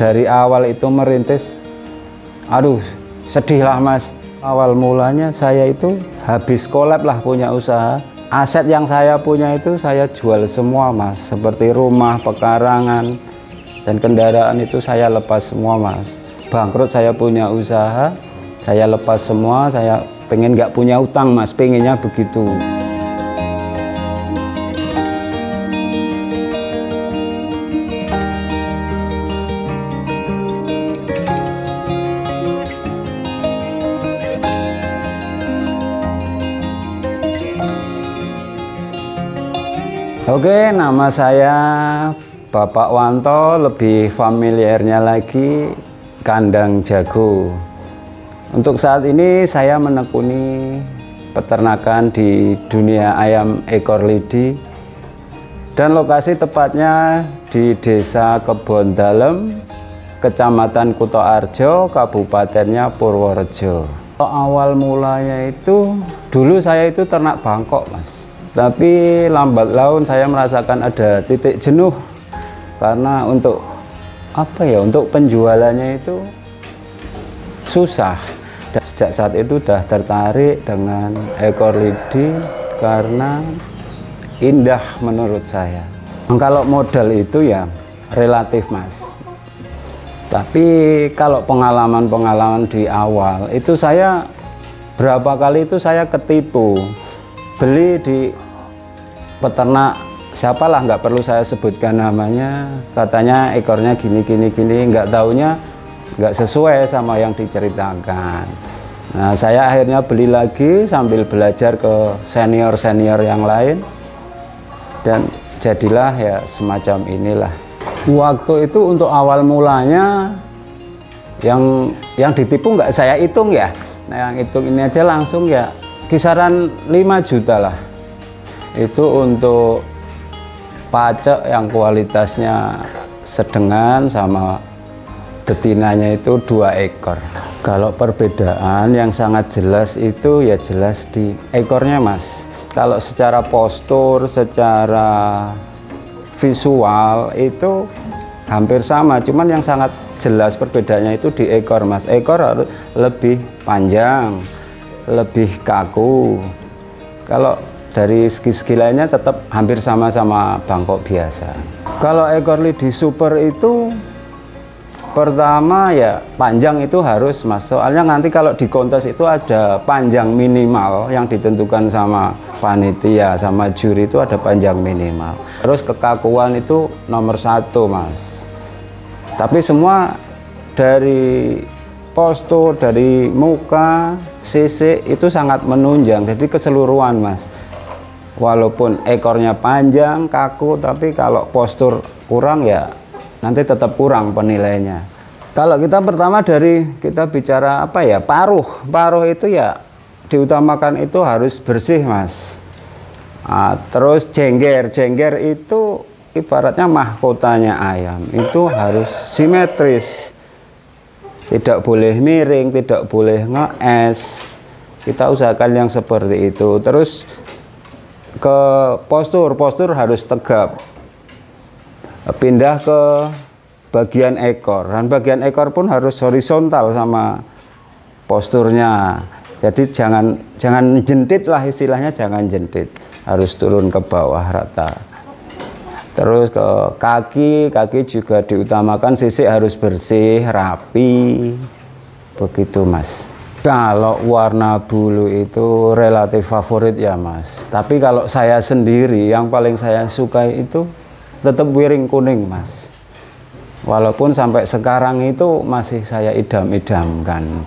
dari awal itu merintis, aduh sedih lah Mas. Awal mulanya saya itu habis kolab lah punya usaha. Aset yang saya punya itu saya jual semua Mas, seperti rumah, pekarangan, dan kendaraan itu saya lepas semua Mas. Bangkrut saya punya usaha, saya lepas semua, saya pengen nggak punya utang Mas, pengennya begitu. Oke, nama saya Bapak Wanto, lebih familiarnya lagi Kandang Jago. Untuk saat ini saya menekuni peternakan di dunia ayam ekor lidi, dan lokasi tepatnya di Desa Kebon Dalem, Kecamatan Kutoarjo, Kabupatennya Purworejo. Awal mulanya itu, dulu saya itu ternak Bangkok Mas. Tapi lambat laun saya merasakan ada titik jenuh, karena untuk untuk penjualannya itu susah. Dan sejak saat itu sudah tertarik dengan ekor lidi karena indah menurut saya. Kalau modal itu ya relatif Mas. Tapi kalau pengalaman di awal itu saya berapa kali itu saya ketipu. Beli di peternak siapalah, nggak perlu saya sebutkan namanya, katanya ekornya gini, nggak taunya nggak sesuai sama yang diceritakan. Nah, saya akhirnya beli lagi sambil belajar ke senior yang lain, dan jadilah ya semacam inilah. Waktu itu untuk awal mulanya yang ditipu nggak saya hitung ya. Nah, yang hitung ini aja langsung ya kisaran 5 juta lah. Itu untuk pacek yang kualitasnya sedengan, sama betinanya itu 2 ekor. Kalau perbedaan yang sangat jelas itu ya jelas di ekornya Mas. Kalau secara postur, secara visual itu hampir sama, cuman yang sangat jelas perbedaannya itu di ekor Mas. Ekor harus lebih panjang, lebih kaku. Kalau dari segi lainnya tetap hampir sama-sama Bangkok biasa. Kalau ekor lidi super itu pertama ya panjang itu harus Mas, soalnya nanti kalau di kontes itu ada panjang minimal yang ditentukan sama panitia, sama juri, itu ada panjang minimal. Terus kekakuan itu nomor 1 Mas. Tapi semua dari postur, dari muka, sisik itu sangat menunjang, jadi keseluruhan Mas. Walaupun ekornya panjang, kaku, tapi kalau postur kurang ya nanti tetap kurang penilainya. Kalau kita pertama kita bicara paruh itu ya diutamakan itu harus bersih Mas. Nah, terus jengger itu ibaratnya mahkotanya ayam, itu harus simetris. Tidak boleh miring, tidak boleh ngees. Kita usahakan yang seperti itu. Terus ke postur harus tegap. Pindah ke bagian ekor, dan bagian ekor pun harus horizontal sama posturnya. Jadi jangan jentit lah istilahnya, jangan jentit. Harus turun ke bawah rata. Terus ke kaki juga diutamakan sisik harus bersih, rapi, begitu Mas. Kalau warna bulu itu relatif favorit ya Mas. Tapi kalau saya sendiri yang paling saya suka itu tetap wiring kuning Mas. Walaupun sampai sekarang itu masih saya idam-idamkan.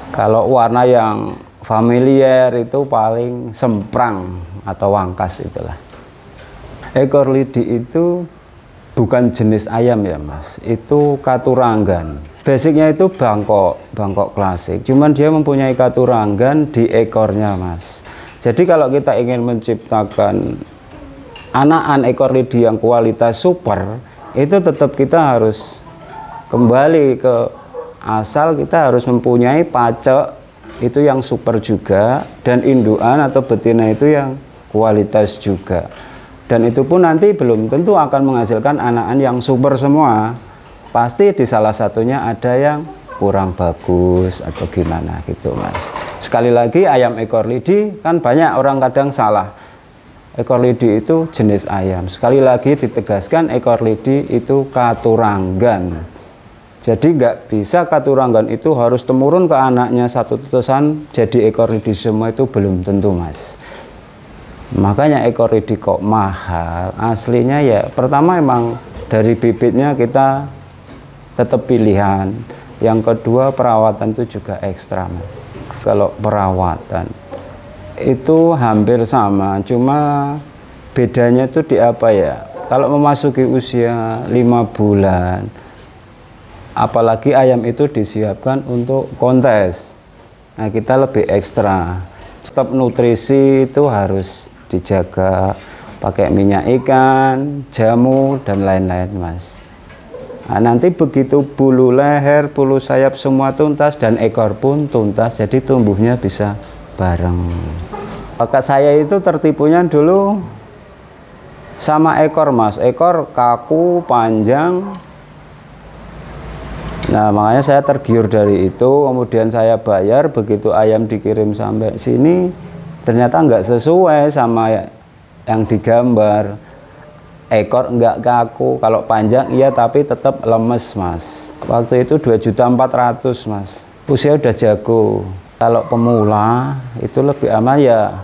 Kalau warna yang familiar itu paling semprang atau wangkas itulah. Ekor lidi itu bukan jenis ayam ya Mas, itu katuranggan. Basicnya itu Bangkok klasik, cuman dia mempunyai katuranggan di ekornya Mas. Jadi kalau kita ingin menciptakan anakan ekor lidi yang kualitas super, itu tetap kita harus kembali ke asal, kita harus mempunyai pacek itu yang super juga, dan indukan atau betina itu yang kualitas juga. Dan itu pun nanti belum tentu akan menghasilkan anakan yang super semua. pasti di salah satunya ada yang kurang bagus atau gimana gitu mas. Sekali lagi ayam ekor lidi kan banyak orang kadang salah, ekor lidi itu jenis ayam. Sekali lagi ditegaskan, ekor lidi itu katuranggan. Jadi nggak bisa katuranggan itu harus temurun ke anaknya satu tetesan jadi ekor lidi semua, itu belum tentu mas. Makanya ekor lidi kok mahal, aslinya ya pertama emang dari bibitnya kita tetap pilihan. Yang kedua perawatan itu juga ekstra mas. Kalau perawatan itu hampir sama, cuma bedanya itu di apa ya, kalau memasuki usia 5 bulan, apalagi ayam itu disiapkan untuk kontes, nah kita lebih ekstra. Stop nutrisi itu harus dijaga, pakai minyak ikan, jamu dan lain-lain mas. Nah, nanti begitu bulu leher, bulu sayap semua tuntas dan ekor pun tuntas, jadi tumbuhnya bisa bareng. Maka saya itu tertipunya dulu sama ekor mas, ekor kaku panjang. Nah makanya saya tergiur dari itu, kemudian saya bayar, begitu ayam dikirim sampai sini ternyata nggak sesuai sama yang digambar. Ekor enggak kaku, kalau panjang iya tapi tetap lemes mas. Waktu itu 2.400.000 mas, usia udah jago. Kalau pemula itu lebih aman ya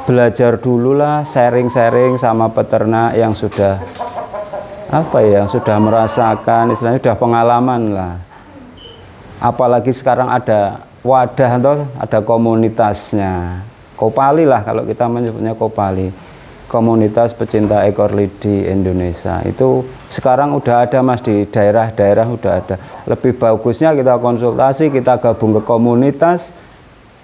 belajar dulu lah, sharing-sharing sama peternak yang sudah apa ya, yang sudah merasakan, istilahnya sudah pengalaman lah. Apalagi sekarang ada wadah atau ada komunitasnya, Kopali lah kalau kita menyebutnya Kopali, komunitas pecinta ekor lidi Indonesia. Itu sekarang udah ada mas, di daerah-daerah udah ada. Lebih bagusnya kita konsultasi, kita gabung ke komunitas,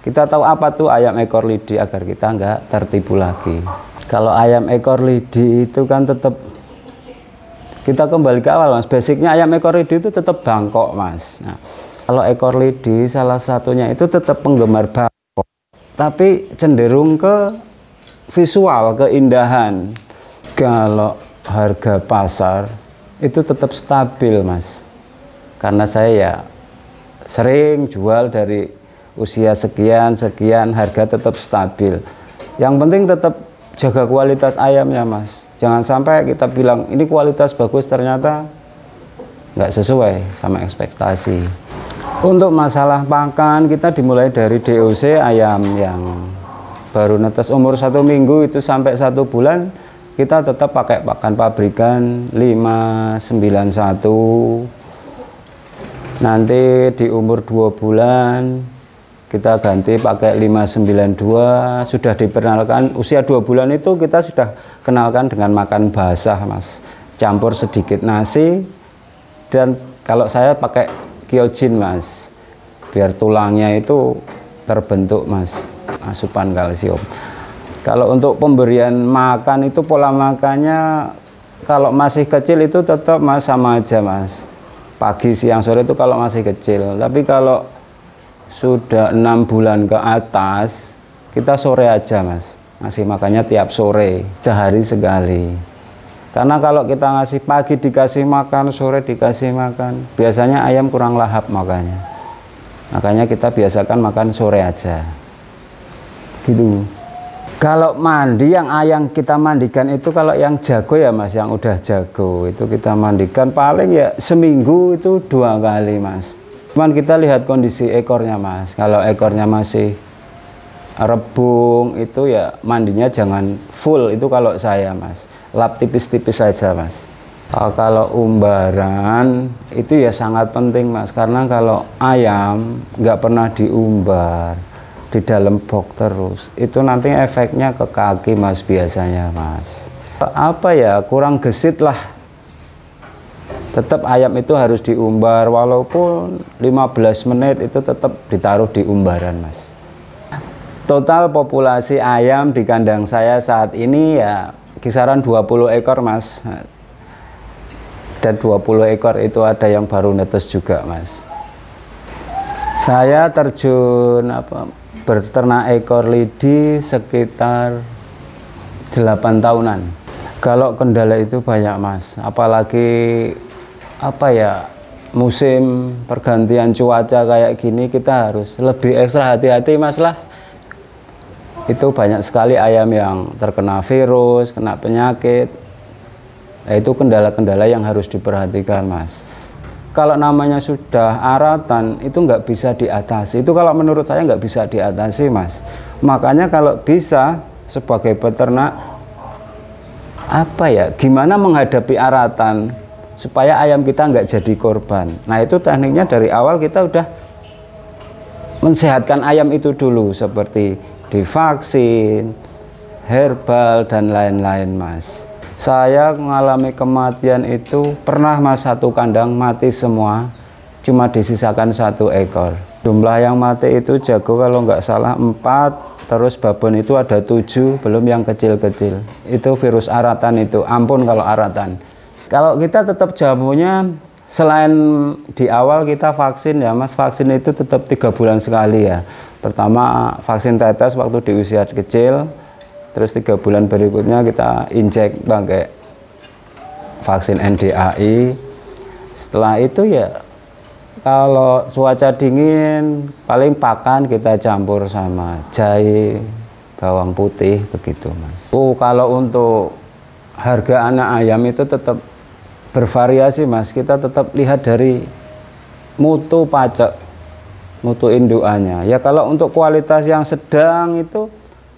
kita tahu apa tuh ayam ekor lidi agar kita nggak tertipu lagi. Kalau ayam ekor lidi itu kan tetap, kita kembali ke awal mas, basicnya ayam ekor lidi itu tetap bangkok mas. Nah, kalau ekor lidi salah satunya itu tetap penggemar bangkok, tapi cenderung ke visual, keindahan. Kalau harga pasar itu tetap stabil mas, karena saya ya sering jual dari usia sekian harga tetap stabil. Yang penting tetap jaga kualitas ayamnya mas, jangan sampai kita bilang ini kualitas bagus ternyata nggak sesuai sama ekspektasi. Untuk masalah pakan kita dimulai dari DOC ayam yang baru netes umur 1 minggu itu sampai 1 bulan kita tetap pakai pakan pabrikan 591. Nanti di umur 2 bulan kita ganti pakai 592. Sudah diperkenalkan usia 2 bulan itu kita sudah kenalkan dengan makan basah mas, campur sedikit nasi, dan kalau saya pakai kyojin mas, biar tulangnya itu terbentuk mas, asupan kalsium. Kalau untuk pemberian makan itu pola makannya kalau masih kecil itu tetap mas sama aja mas, pagi siang sore itu kalau masih kecil. Tapi kalau sudah 6 bulan ke atas kita sore aja mas, ngasih makannya tiap sore, sehari sekali. Karena kalau kita ngasih pagi dikasih makan, sore dikasih makan, biasanya ayam kurang lahap makanya. Makanya kita biasakan makan sore aja gitu. Kalau mandi, yang ayam kita mandikan itu kalau yang jago ya mas, yang udah jago itu kita mandikan paling ya seminggu itu 2 kali mas. Cuman kita lihat kondisi ekornya mas, kalau ekornya masih rebung itu ya mandinya jangan full, itu kalau saya mas, lap tipis-tipis saja mas. Kalau umbaran itu ya sangat penting mas, karena kalau ayam nggak pernah diumbar di dalam box terus, itu nanti efeknya ke kaki mas biasanya mas. Apa ya, kurang gesit lah. Tetap ayam itu harus diumbar, walaupun 15 menit itu tetap ditaruh di umbaran mas. Total populasi ayam di kandang saya saat ini ya kisaran 20 ekor mas. Dan 20 ekor itu ada yang baru netes juga mas. Saya terjun berternak ekor lidi sekitar 8 tahunan. Kalau kendala itu banyak mas, apalagi apa ya, musim pergantian cuaca kayak gini, kita harus lebih ekstra hati-hati mas lah. Itu banyak sekali ayam yang terkena virus, kena penyakit. Nah, itu kendala-kendala yang harus diperhatikan mas. Kalau namanya sudah aratan, itu nggak bisa diatasi. Itu kalau menurut saya nggak bisa diatasi mas. Makanya kalau bisa sebagai peternak, apa ya, gimana menghadapi aratan supaya ayam kita nggak jadi korban. Nah itu tekniknya dari awal kita udah mensehatkan ayam itu dulu, seperti divaksin, herbal, dan lain-lain mas. Saya mengalami kematian itu pernah mas, satu kandang mati semua, cuma disisakan 1 ekor. Jumlah yang mati itu jago kalau nggak salah 4, terus babon itu ada 7, belum yang kecil-kecil. Itu virus aratan itu, ampun kalau aratan. Kalau kita tetap jamunya, selain di awal kita vaksin ya mas, vaksin itu tetap 3 bulan sekali ya. Pertama vaksin tetes waktu di usia kecil, terus 3 bulan berikutnya kita injek pakai vaksin NDAI. Setelah itu ya kalau cuaca dingin paling pakan kita campur sama jahe, bawang putih begitu mas. Kalau untuk harga anak ayam itu tetap bervariasi mas. Kita tetap lihat dari mutu pacak, mutu indukannya. Ya kalau untuk kualitas yang sedang itu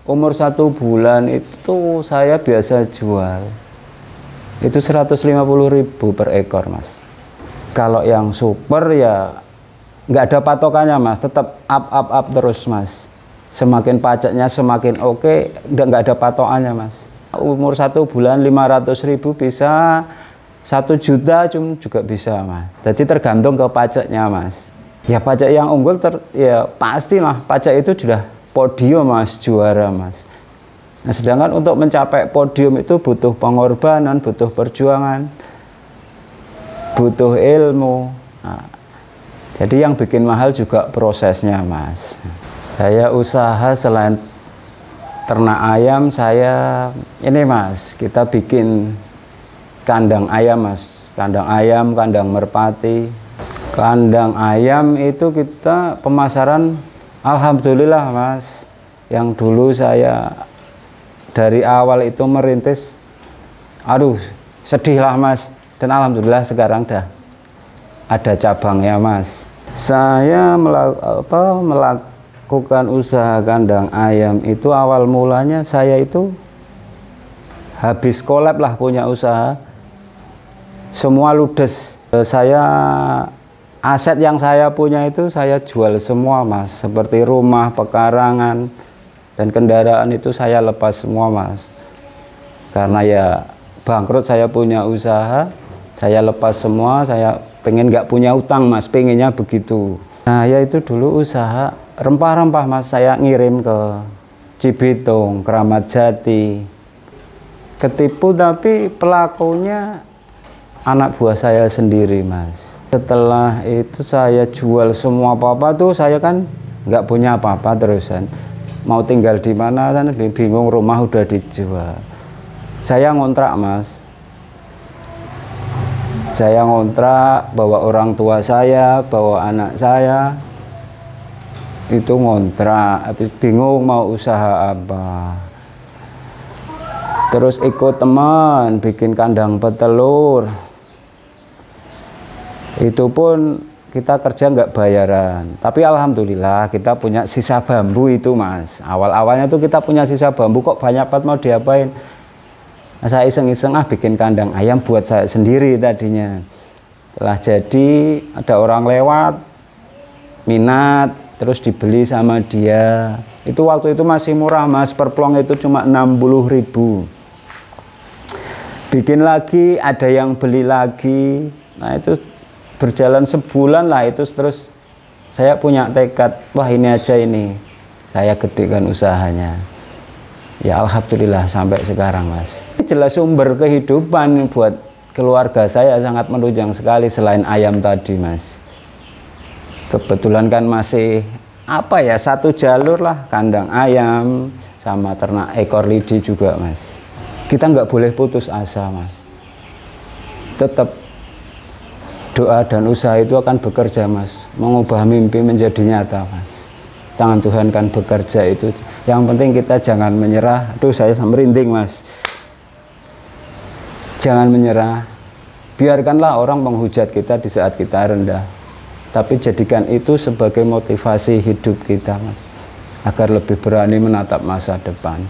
umur 1 bulan itu saya biasa jual itu 150.000 per ekor mas. Kalau yang super ya nggak ada patokannya mas, tetap up terus mas. Semakin pajaknya semakin oke, nggak ada patokannya mas. Umur 1 bulan 500.000 bisa, 1 juta juga bisa mas. Jadi tergantung ke pajaknya mas. Ya pajak yang unggul ya pastilah pajak itu sudah podium mas, juara mas. Nah, sedangkan untuk mencapai podium itu butuh pengorbanan, butuh perjuangan, butuh ilmu. Nah, jadi yang bikin mahal juga prosesnya mas. Saya usaha selain ternak ayam, saya ini mas, kita bikin kandang ayam mas, kandang ayam, kandang merpati. Kandang ayam itu kita pemasaran alhamdulillah mas. Yang dulu saya dari awal itu merintis, aduh sedih lah mas, dan alhamdulillah sekarang dah ada cabangnya mas. Saya melakukan usaha kandang ayam itu awal mulanya saya itu habis kolab lah punya usaha, semua ludes. Saya aset yang saya punya itu saya jual semua mas, seperti rumah, pekarangan, dan kendaraan itu saya lepas semua mas. Karena ya bangkrut, saya punya usaha, saya lepas semua, saya pengen nggak punya utang mas, pengennya begitu. Nah ya itu dulu usaha rempah-rempah mas, saya ngirim ke Cibitung, Kramat Jati. Ketipu tapi pelakunya anak buah saya sendiri mas. Setelah itu saya jual semua apa-apa tuh, saya kan nggak punya apa-apa terusan. Mau tinggal di mana kan bingung, rumah udah dijual. Saya ngontrak mas. Saya ngontrak, bawa orang tua saya, bawa anak saya. Itu ngontrak, habis bingung mau usaha apa. Terus ikut teman bikin kandang petelur. Itu pun kita kerja nggak bayaran, tapi alhamdulillah kita punya sisa bambu itu mas. Awal-awalnya tuh kita punya sisa bambu, kok banyak banget mau diapain. Nah, saya iseng-iseng bikin kandang ayam buat saya sendiri tadinya. Setelah jadi ada orang lewat minat, terus dibeli sama dia. Itu waktu itu masih murah mas, per plong itu cuma 60.000. Bikin lagi, ada yang beli lagi. Nah itu berjalan sebulan lah itu, terus saya punya tekad, wah ini aja ini saya gedekan usahanya. Ya alhamdulillah sampai sekarang mas. Jelas sumber kehidupan buat keluarga saya sangat menunjang sekali selain ayam tadi mas. Kebetulan kan masih apa ya, satu jalur lah, kandang ayam sama ternak ekor lidi juga mas. Kita nggak boleh putus asa mas, tetap doa dan usaha itu akan bekerja, Mas, mengubah mimpi menjadi nyata, Mas. Tangan Tuhan kan bekerja itu. Yang penting kita jangan menyerah. Aduh, saya merinding, Mas. Jangan menyerah. Biarkanlah orang menghujat kita di saat kita rendah, tapi jadikan itu sebagai motivasi hidup kita, Mas, agar lebih berani menatap masa depan.